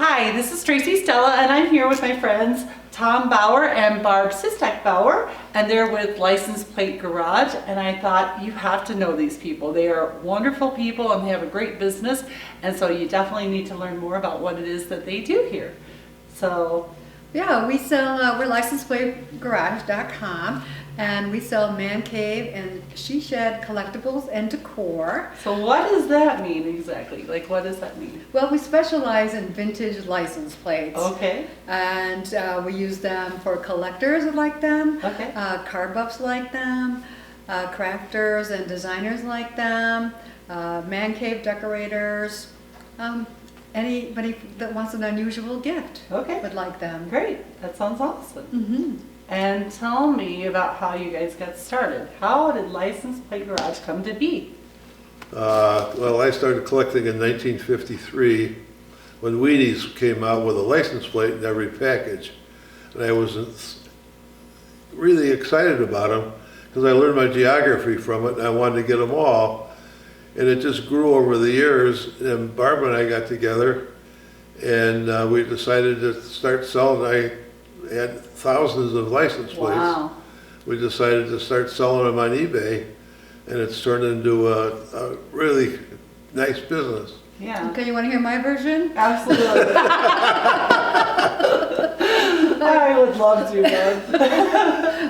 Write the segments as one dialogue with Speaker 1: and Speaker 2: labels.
Speaker 1: Hi, this is Tracy Stella, and I'm here with my friends Tom Bauer and Barb Sistek Bauer, and they're with License Plate Garage. And I thought, you have to know these people. They are wonderful people, and they have a great business, and so you definitely need to learn more about what it is that they do here. So,
Speaker 2: yeah, we sell, we're licenseplategarage.com, and we sell man cave and she shed collectibles and decor.
Speaker 1: so what does that mean exactly? Like, what does that mean?
Speaker 2: Well, we specialize in vintage license plates.
Speaker 1: Okay,
Speaker 2: And we use them for collectors that like them,
Speaker 1: okay.
Speaker 2: car buffs like them, crafters and designers like them, man cave decorators, anybody that wants an unusual gift
Speaker 1: Okay,
Speaker 2: would like them.
Speaker 1: great. That sounds awesome.
Speaker 2: Mm-hmm.
Speaker 1: And tell me about how you guys got started. How did License Plate Garage come to be?
Speaker 3: Well, I started collecting in 1953 when Wheaties came out with a license plate in every package. And I was really excited about them because I learned my geography from it and I wanted to get them all. And it just grew over the years, and Barbara and I got together and we decided to start selling. I had thousands of license plates.
Speaker 1: Wow.
Speaker 3: We decided to start selling them on eBay, and it's turned into a really nice business.
Speaker 1: Yeah.
Speaker 2: Okay, you want to hear my version?
Speaker 1: Absolutely. I would love to, Barb.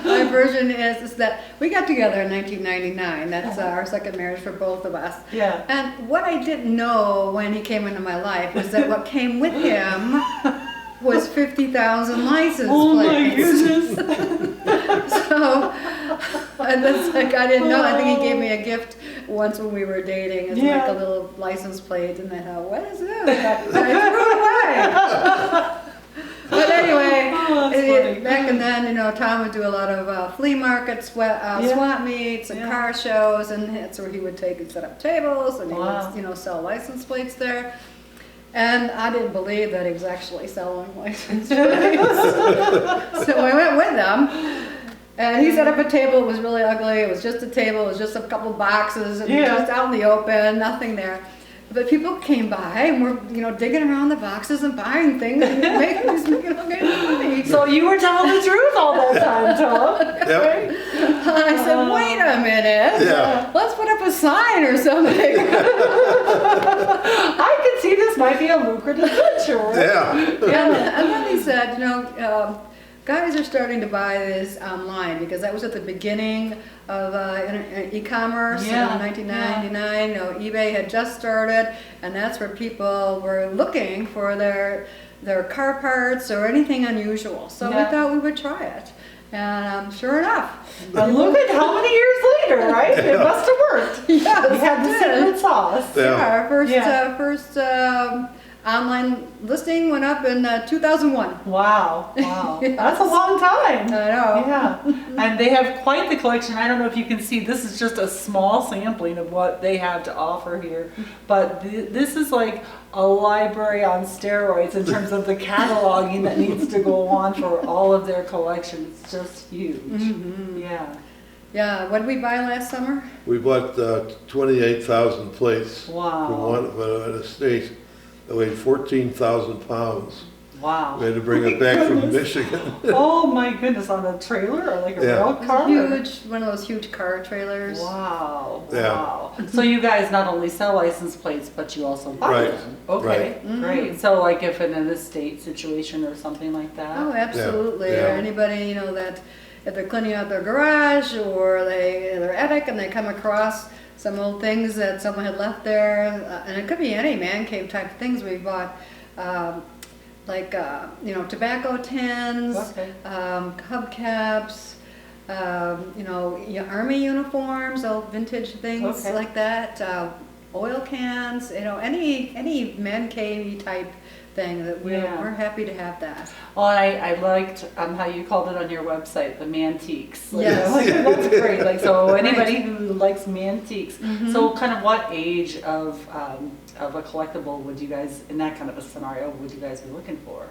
Speaker 2: My version is that we got together in 1999. That's our second marriage for both of us.
Speaker 1: Yeah.
Speaker 2: And what I didn't know when he came into my life was that what came with him was 50,000 license
Speaker 1: Oh my
Speaker 2: plates.
Speaker 1: goodness.
Speaker 2: So, and that's like, I didn't know. I think he gave me a gift once when we were dating. It's
Speaker 1: Yeah.
Speaker 2: like a little license plate, and I thought, what is this? And I threw it away. But anyway,
Speaker 1: Oh, that's funny.
Speaker 2: back and then, Tom would do a lot of flea markets, swap meets, and
Speaker 1: Yeah.
Speaker 2: car shows, and that's where he would take and set up tables, and he
Speaker 1: Wow.
Speaker 2: would, sell license plates there. And I didn't believe that he was actually selling license plates. So I went with him, and he set up a table. It was really ugly. It was just a table. It was just a couple boxes, and
Speaker 1: Yeah.
Speaker 2: just out in the open, nothing there. But people came by and were, digging around the boxes and buying things and making money.
Speaker 1: So you were telling the truth all that time, Tom.
Speaker 3: Yep.
Speaker 2: I said, wait a minute.
Speaker 3: Yeah.
Speaker 2: Let's put up a sign or something.
Speaker 1: I could see this might be a lucrative venture.
Speaker 3: Yeah.
Speaker 2: And then he said, guys are starting to buy this online because that was at the beginning of e-commerce
Speaker 1: Yeah,
Speaker 2: in 1999. eBay had just started, and that's where people were looking for their car parts or anything unusual. So
Speaker 1: Yeah.
Speaker 2: we thought we would try it, and sure enough,
Speaker 1: And look at how many years later, right? It must have worked.
Speaker 2: yes,
Speaker 1: We had the
Speaker 2: it did.
Speaker 1: secret sauce.
Speaker 3: Yeah.
Speaker 2: Our first
Speaker 1: Yeah.
Speaker 2: online listing went up in 2001.
Speaker 1: Wow, wow.
Speaker 2: Yes.
Speaker 1: That's a long time.
Speaker 2: I know.
Speaker 1: Yeah, and they have quite the collection. I don't know if you can see, this is just a small sampling of what they have to offer here. But this is like a library on steroids in terms of the cataloging that needs to go on for all of their collection. It's just huge.
Speaker 2: Mhm.
Speaker 1: Yeah.
Speaker 2: Yeah, what did we buy last summer?
Speaker 3: We bought 28,000 plates from
Speaker 1: Wow.
Speaker 3: an estate that weighed 14,000 pounds.
Speaker 1: Wow.
Speaker 3: We had to bring it back from Michigan.
Speaker 1: Oh my goodness, on a trailer or like a
Speaker 3: Yeah.
Speaker 1: rail
Speaker 2: It was
Speaker 1: car?
Speaker 2: one of those huge car trailers.
Speaker 1: Wow,
Speaker 3: Yeah.
Speaker 1: wow. So you guys not only sell license plates, but you also buy
Speaker 3: Right,
Speaker 1: them? Okay,
Speaker 3: right.
Speaker 1: great. So like if in an estate situation or something like that?
Speaker 2: Oh, absolutely.
Speaker 3: Yeah.
Speaker 2: Or anybody, that if they're cleaning out their garage or their attic and they come across some old things that someone had left there, and it could be any man cave type things we bought, tobacco tins,
Speaker 1: Okay.
Speaker 2: hubcaps, army uniforms, old vintage things
Speaker 1: Okay.
Speaker 2: like that, oil cans, any man cave type thing that
Speaker 1: Yeah.
Speaker 2: we're happy to have that.
Speaker 1: Well, I liked how you called it on your website, the mantiques. Like,
Speaker 2: Yes.
Speaker 1: that's great. Like, so anybody who likes mantiques.
Speaker 2: Mhm.
Speaker 1: So kind of what age of a collectible would you guys, in that kind of a scenario, would you guys be looking for?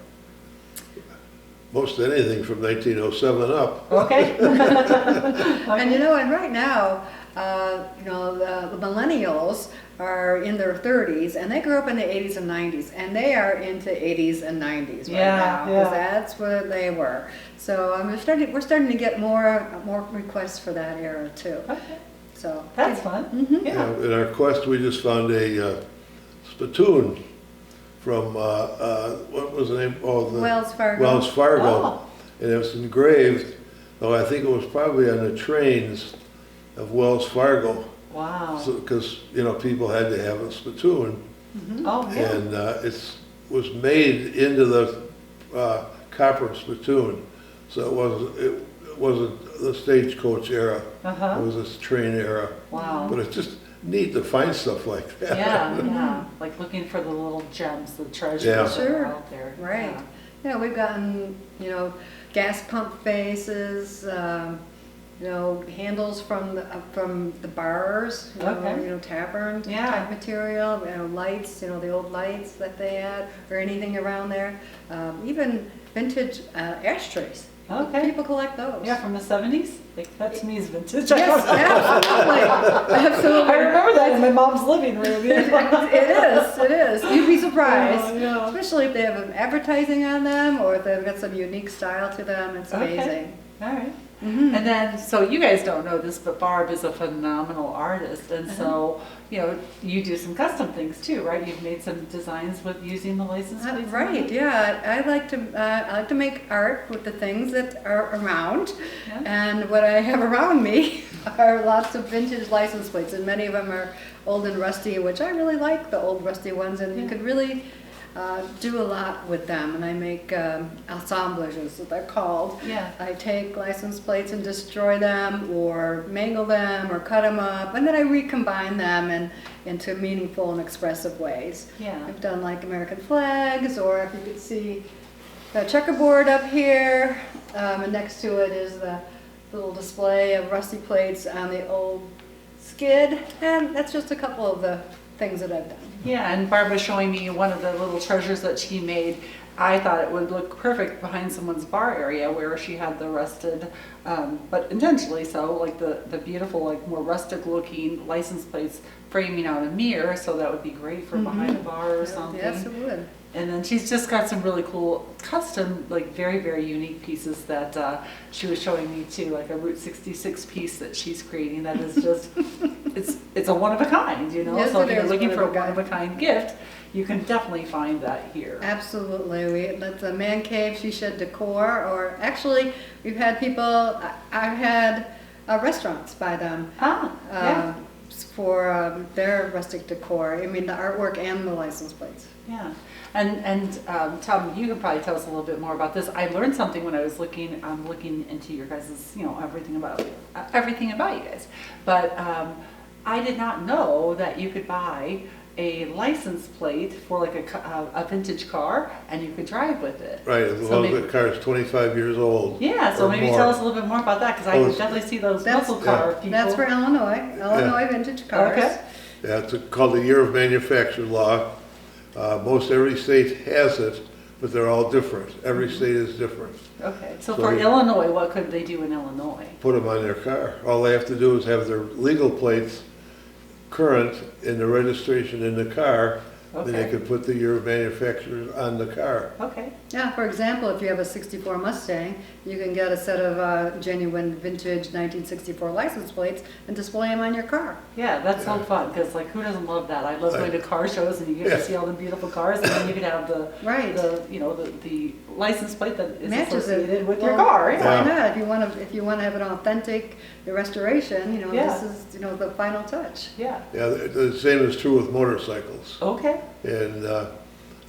Speaker 3: Most anything from 1907 up.
Speaker 1: Okay.
Speaker 2: And and right now, the millennials are in their 30s, and they grew up in the 80s and 90s, and they are into 80s and 90s right
Speaker 1: Yeah,
Speaker 2: now,
Speaker 1: yeah.
Speaker 2: because that's what they were. So we're starting to get more requests for that era too.
Speaker 1: Okay,
Speaker 2: So
Speaker 1: that's fun.
Speaker 2: Mhm.
Speaker 1: Yeah.
Speaker 3: In our quest, we just found a spittoon from, what was the name? Oh, the
Speaker 2: Wells Fargo.
Speaker 3: Wells Fargo.
Speaker 1: Oh.
Speaker 3: And it was engraved, though I think it was probably on the trains of Wells Fargo.
Speaker 1: Wow.
Speaker 3: Because, you know, people had to have a spittoon.
Speaker 1: Oh, yeah.
Speaker 3: And was made into the copper spittoon. So it wasn't the stagecoach era.
Speaker 1: Uh-huh.
Speaker 3: It was this train era.
Speaker 1: Wow.
Speaker 3: But it's just neat to find stuff like that.
Speaker 1: Yeah, yeah. Like looking for the little gems, the treasures
Speaker 3: Yeah.
Speaker 1: that
Speaker 2: Sure.
Speaker 1: are out there.
Speaker 2: Right.
Speaker 1: Yeah.
Speaker 2: Yeah, we've gotten, gas pump faces, handles from the bars,
Speaker 1: Okay.
Speaker 2: tavern
Speaker 1: Yeah.
Speaker 2: type material, lights, the old lights that they had, or anything around there. Even vintage ashtrays.
Speaker 1: Okay.
Speaker 2: People collect those.
Speaker 1: Yeah, from the 70s? Like, that's me's vintage.
Speaker 2: Yes, absolutely. Absolutely.
Speaker 1: I remember that in my mom's living room.
Speaker 2: It is. You'd be surprised.
Speaker 1: Oh, yeah.
Speaker 2: Especially if they have an advertising on them or if they've got some unique style to them. It's
Speaker 1: Okay.
Speaker 2: amazing.
Speaker 1: All right.
Speaker 2: Mhm.
Speaker 1: And then, so you guys don't know this, but Barb is a phenomenal artist. And so, you do some custom things too, right? You've made some designs with using the license plates.
Speaker 2: Right, yeah. I like to make art with the things that are around.
Speaker 1: Yeah.
Speaker 2: And what I have around me are lots of vintage license plates, and many of them are old and rusty, which I really like the old rusty ones, and you
Speaker 1: Yeah.
Speaker 2: could really do a lot with them. And I make assemblages, that they're called.
Speaker 1: Yeah.
Speaker 2: I take license plates and destroy them, or mangle them, or cut them up, and then I recombine them into meaningful and expressive ways.
Speaker 1: Yeah.
Speaker 2: I've done like American flags, or if you could see the checkerboard up here, and next to it is the little display of rusty plates on the old skid, and that's just a couple of the things that I've done.
Speaker 1: Yeah, and Barb was showing me one of the little treasures that she made. I thought it would look perfect behind someone's bar area where she had the rusted, but intentionally so, like the beautiful, like more rustic looking license plates framing out a mirror, so that would be great for behind a bar or something.
Speaker 2: Yes, it would.
Speaker 1: And then she's just got some really cool custom, like very, very unique pieces that she was showing me too, like a Route 66 piece that she's creating that is just, it's a one of a kind,
Speaker 2: Yes,
Speaker 1: So
Speaker 2: it
Speaker 1: if you're
Speaker 2: is
Speaker 1: looking
Speaker 2: one
Speaker 1: for a
Speaker 2: of a
Speaker 1: one of a kind gift, you can definitely find that here.
Speaker 2: Absolutely. That's a man cave, she shed decor, or actually, we've had people, I've had restaurants buy them.
Speaker 1: Yeah,
Speaker 2: For their rustic decor. I mean, the artwork and the license plates.
Speaker 1: yeah. And Tom, you can probably tell us a little bit more about this. I learned something when I was looking into your guys', everything about you guys. But I did not know that you could buy a license plate for like a vintage car and you could drive with it.
Speaker 3: Right, as
Speaker 1: So
Speaker 3: long as
Speaker 1: maybe-
Speaker 3: the car's 25 years old.
Speaker 1: Yeah, so
Speaker 3: or
Speaker 1: maybe
Speaker 3: more.
Speaker 1: tell us a little bit more about that because I
Speaker 3: Oh,
Speaker 1: can
Speaker 3: it's-
Speaker 1: definitely see those
Speaker 2: That's-
Speaker 1: muscle car
Speaker 3: yeah.
Speaker 1: people.
Speaker 2: That's for Illinois vintage cars.
Speaker 1: Okay.
Speaker 3: Yeah, it's called the Year of Manufacture Law. Most every state has it, but they're all different. Every state is different.
Speaker 1: Okay, so
Speaker 3: So
Speaker 1: for
Speaker 3: you-
Speaker 1: Illinois, what could they do in Illinois?
Speaker 3: Put them on their car. All they have to do is have their legal plates current in the registration in the car. Then they
Speaker 1: Okay.
Speaker 3: could put the year of manufacture on the car.
Speaker 1: Okay,
Speaker 2: Yeah, for example, if you have a 64 Mustang, you can get a set of genuine vintage 1964 license plates and display them on your car.
Speaker 1: yeah, that's so
Speaker 3: Yeah.
Speaker 1: fun because like who doesn't love that? I love going to car shows and you get
Speaker 3: Yeah.
Speaker 1: to see all the beautiful cars and then you could have the
Speaker 2: Right.
Speaker 1: the license plate that is
Speaker 2: Matches it
Speaker 1: associated with your
Speaker 2: Well,
Speaker 1: car.
Speaker 2: Why
Speaker 1: Yeah.
Speaker 3: Yeah.
Speaker 2: not? If you want to have an authentic restoration,
Speaker 1: Yeah.
Speaker 2: this is the final touch.
Speaker 1: Yeah.
Speaker 3: Yeah, the same is true with motorcycles.
Speaker 1: Okay.
Speaker 3: And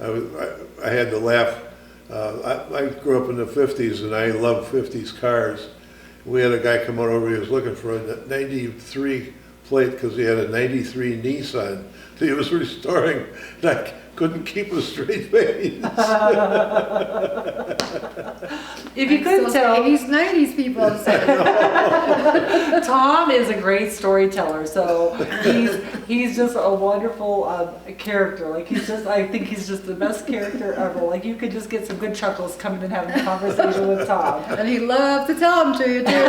Speaker 3: I had to laugh. I grew up in the 50s and I love 50s cars. We had a guy come on over, he was looking for a 93 plate because he had a 93 Nissan that he was restoring. And I couldn't keep a straight face.
Speaker 1: If you couldn't
Speaker 2: Those
Speaker 1: tell,
Speaker 2: 80s, 90s people say,
Speaker 1: Tom is a great storyteller, so he's just a wonderful character. Like I think he's just the best character ever. Like you could just get some good chuckles coming and having a conversation with Tom.
Speaker 2: and he loves to tell them to you too.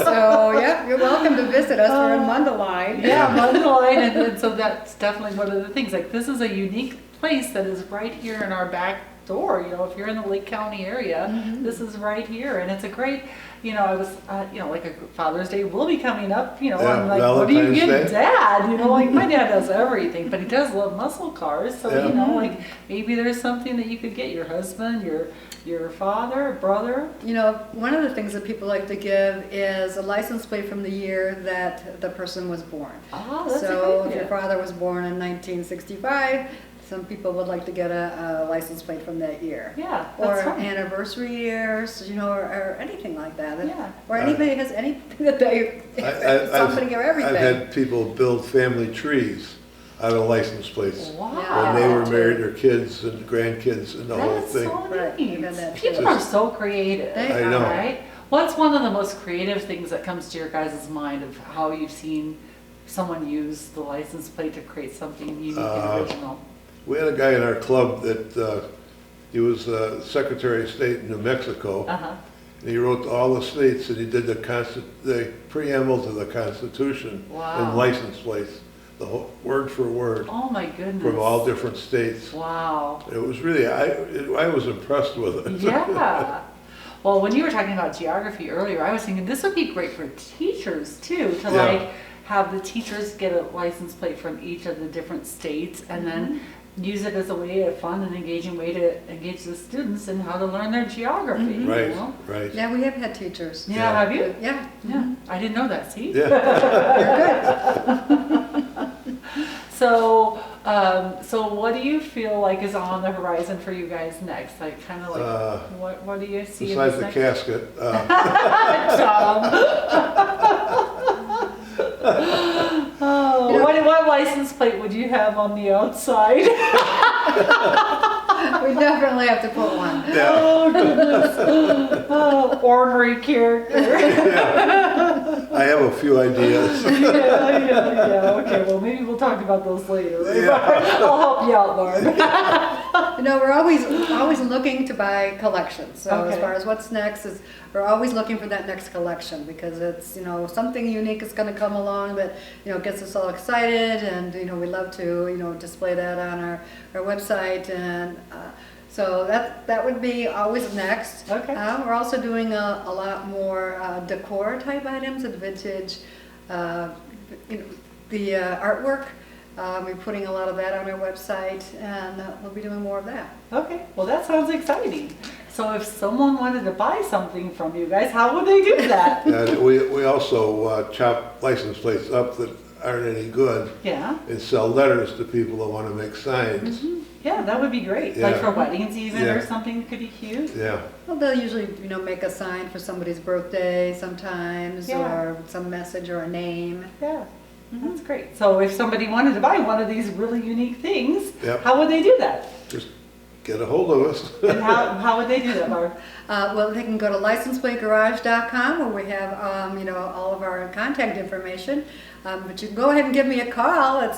Speaker 2: So, yeah, you're welcome to visit us. We're in Mundelein.
Speaker 1: Yeah, Mundelein, and so that's definitely one of the things. Like this is a unique place that is right here in our back door. You know, if you're in the Lake County area, this is right here, and it's a great. You know, I was, like a Father's Day will be coming up. You know,
Speaker 3: Yeah,
Speaker 1: I'm like, what do you
Speaker 3: Valentine's
Speaker 1: give
Speaker 3: Day.
Speaker 1: Dad? You know, like my dad does everything, but he does love muscle cars. So
Speaker 3: Yeah.
Speaker 1: you know, like maybe there's something that you could get your husband, your father, brother.
Speaker 2: You know, one of the things that people like to give is a license plate from the year that the person was born.
Speaker 1: Oh, that's
Speaker 2: So
Speaker 1: a
Speaker 2: if
Speaker 1: great
Speaker 2: your
Speaker 1: idea.
Speaker 2: father was born in 1965, some people would like to get a license plate from that year.
Speaker 1: Yeah,
Speaker 2: Or
Speaker 1: that's fun.
Speaker 2: anniversary years, you know, or anything like that.
Speaker 1: Yeah.
Speaker 2: Or anybody has anything that they, somebody or everything.
Speaker 3: I've had people build family trees out of license plates.
Speaker 1: Wow.
Speaker 3: When they were married, their kids and grandkids and the whole
Speaker 1: That's
Speaker 3: thing.
Speaker 1: so
Speaker 2: Right,
Speaker 1: neat.
Speaker 2: you've done that too.
Speaker 1: People are so creative.
Speaker 2: They
Speaker 3: I know.
Speaker 1: Right? What's one of the most creative things that comes to your guys' mind of how you've seen someone use the license plate to create something unique and original?
Speaker 3: We had a guy in our club that, he was Secretary of State in New Mexico.
Speaker 1: Uh-huh.
Speaker 3: And he wrote all the states and he did the preamble to the Constitution
Speaker 1: Wow.
Speaker 3: in license plates, the whole, word for word,
Speaker 1: Oh my goodness.
Speaker 3: from all different states.
Speaker 1: Wow.
Speaker 3: It was really, I was impressed with it.
Speaker 1: Yeah. Well, when you were talking about geography earlier, I was thinking this would be great for teachers too, to
Speaker 3: Yeah.
Speaker 1: like have the teachers get a license plate from each of the different states and then use it as a way, a fun and engaging way to engage the students in how to learn their geography. You
Speaker 3: Right,
Speaker 1: know?
Speaker 3: right.
Speaker 2: Yeah, we have had teachers.
Speaker 1: Yeah,
Speaker 3: Yeah.
Speaker 1: have you?
Speaker 2: Yeah.
Speaker 1: Yeah, I didn't know that. See.
Speaker 3: Yeah,
Speaker 1: So, so what do you feel like is on the horizon for you guys next? Like, kind of like, what do you see?
Speaker 3: besides
Speaker 1: in
Speaker 3: the
Speaker 1: this
Speaker 3: casket,
Speaker 1: Tom. Oh, what license plate would you have on the outside?
Speaker 2: We definitely have to put one.
Speaker 3: yeah,
Speaker 1: Oh goodness. Oh, ornery character.
Speaker 3: I have a few ideas.
Speaker 1: Yeah. Okay, well maybe we'll talk about those later. Right? I'll help you out, Barb.
Speaker 2: You know, we're always looking to buy collections. So as
Speaker 1: Okay.
Speaker 2: far as what's next is, we're always looking for that next collection because it's, you know, something unique is going to come along that, you know, gets us all excited, and you know, we love to, you know, display that on our website, and so that would be always next.
Speaker 1: Okay.
Speaker 2: We're also doing a lot more decor type items and vintage, you know, the artwork. We're putting a lot of that on our website, and we'll be doing more of that.
Speaker 1: Okay, well that sounds exciting. So if someone wanted to buy something from you guys, how would they do that?
Speaker 3: And we also chop license plates up that aren't any good
Speaker 1: Yeah.
Speaker 3: and sell letters to people that want to make signs.
Speaker 1: Yeah, that would be great. Like
Speaker 3: Yeah.
Speaker 1: for weddings even or
Speaker 3: Yeah.
Speaker 1: something could be cute.
Speaker 3: Yeah,
Speaker 2: Well, they'll usually, you know, make a sign for somebody's birthday sometimes,
Speaker 1: Yeah.
Speaker 2: or some message or a name.
Speaker 1: Yeah, that's great. So if somebody wanted to buy one of these really unique things,
Speaker 3: Yep.
Speaker 1: how would they do that?
Speaker 3: just get a hold of us.
Speaker 1: And how would they do that, Barb?
Speaker 2: Well, they can go to licenseplategarage.com, where we have, you know, all of our contact information. But you can go ahead and give me a call at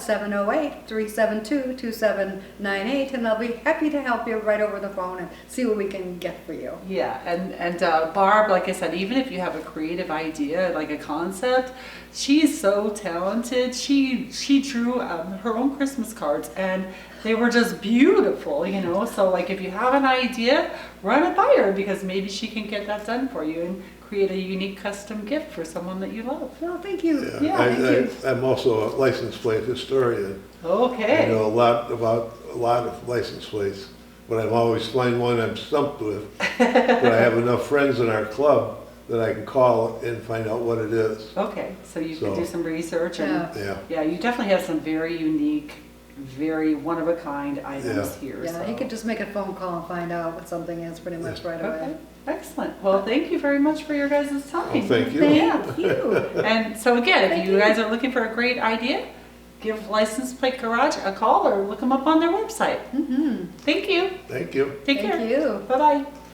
Speaker 2: 708-372-2798, and I'll be happy to help you right over the phone and see what we can get for you.
Speaker 1: Yeah, and Barb, like I said, even if you have a creative idea, like a concept, she's so talented. She drew her own Christmas cards, and they were just beautiful, you know. So like if you have an idea, run it by her, because maybe she can get that done for you and create a unique custom gift for someone that you love.
Speaker 2: Well, thank you.
Speaker 1: Yeah, thank you.
Speaker 3: I'm also a license plate historian. I
Speaker 1: Okay.
Speaker 3: know a lot about a lot of license plates, but I'm always find one I'm stumped with. But I have enough friends in our club that I can call and find out what it is.
Speaker 1: Okay, so you could
Speaker 3: So-
Speaker 1: do some research and
Speaker 2: Yeah.
Speaker 3: Yeah,
Speaker 1: you definitely have some very unique, very one-of-a-kind items here.
Speaker 2: Yeah,
Speaker 1: so.
Speaker 2: you could just make a phone call and find out what something is pretty much right away.
Speaker 1: Okay, excellent. Well, thank you very much for your guys' time.
Speaker 3: Well, thank you.
Speaker 1: Yeah.
Speaker 2: Thank you.
Speaker 1: And so again, if
Speaker 2: Thank
Speaker 1: you
Speaker 2: you.
Speaker 1: guys are looking for a great idea, give License Plate Garage a call or look them up on their website.
Speaker 2: Mm-hmm.
Speaker 1: Thank you.
Speaker 3: Thank you.
Speaker 1: Take care.
Speaker 2: Thank you.
Speaker 1: Bye-bye.